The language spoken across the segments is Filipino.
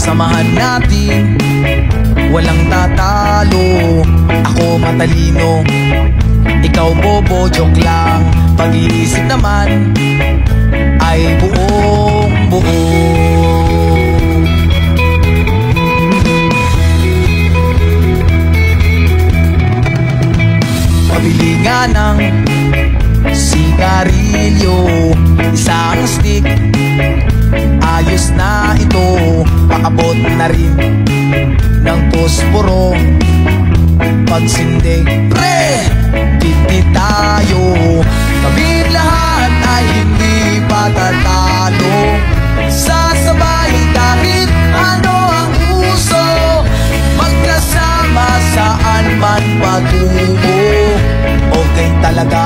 Samahan natin, walang tatalo. Ako matalino, ikaw bobo, joke lang. Pag-iisip naman ay buong buo. Pabili nga ng sigarilyo, isang stick, ayos na ito. Pakabot na rin ng posporo. Pagsindi, pre, titi tayo. Kaming lahat ay hindi patatalo. Sasabay kahit ano ang uso, magkasama saan man patungo. Okay talaga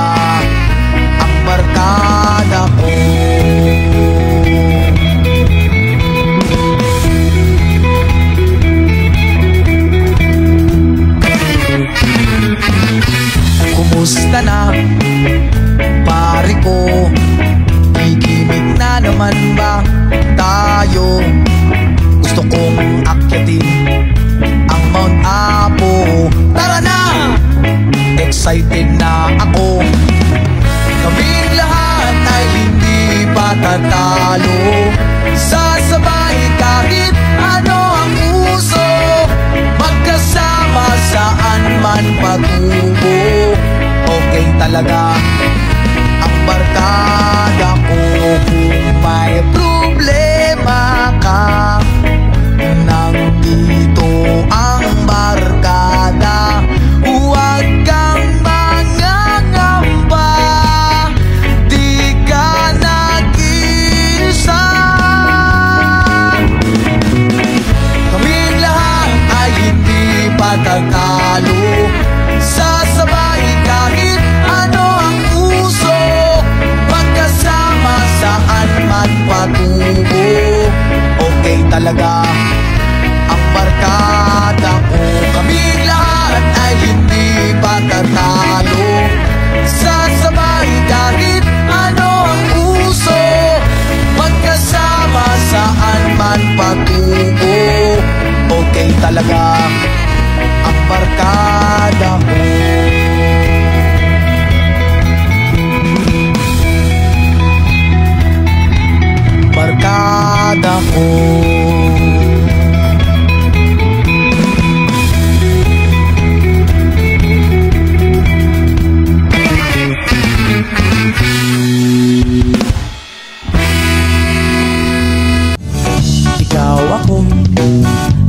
ang barkada ko. Kumusta na, pare ko? Kikimik na naman ba tayo? Gusto kong akyatin ang Mount Apo. Tara na! Excited na ako. Kaming lahat ay hindi patatalo. Sasabay kahit ano ang uso, magkasama saan man patungo. Okay talaga ang barkada ko. Kung may problema ka, nandito ang barkada. Huwag kang mangangamba, di ka nag-iisa. Kaming lahat ay hindi patatalo. Sasabay kahit ano ang uso, magkasama saan man patungo. Okay talaga ang barkada ko. Kaming lahat ay hindi patatalo. Sasabay kahit ano ang uso, magkasama saan man patungo. Okay talaga ang barkada ko. Barkada ko. Ikaw ako,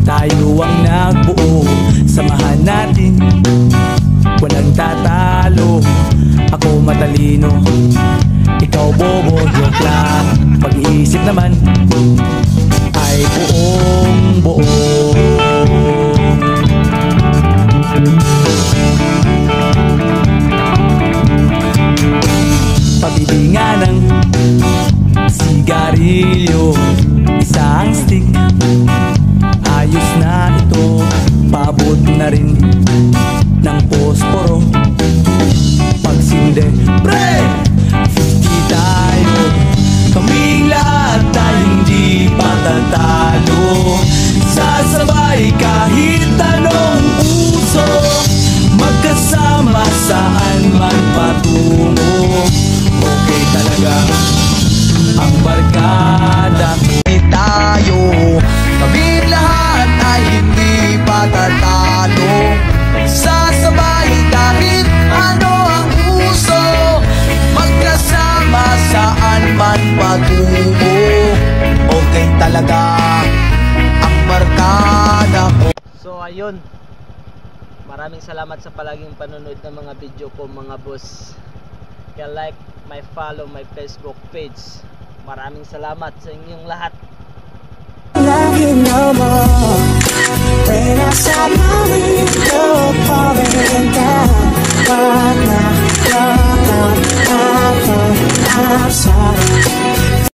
tayo ang nagbuo. Samahan natin, walang tatalo. Ako matalino, ikaw bobo, joke lang. Pag-iisip naman ay buong buo. Pabili nga ng sigarilyo, isang stick, ayos na ito. Paabot na rin ng posporo. Pagsindi, pre, 50 tayo. Kaming lahat ay hindi patatalo. Sasabay kahit anong uso, magkasama saan man patungo. Okay talaga ang barkada tayo. Kaming lahat ay hindi patatalo. Sasabay kahit ano ang uso, magkasama saan man patungo. Okay talaga ang barkada ko. So ayun, maraming salamat sa palaging panonood ng mga video ko mga boss. Kaya like, my follow my Facebook page. Maraming salamat sa inyong lahat. No more. Rain outside my window, pouring down. But now you're gone. I'm sorry.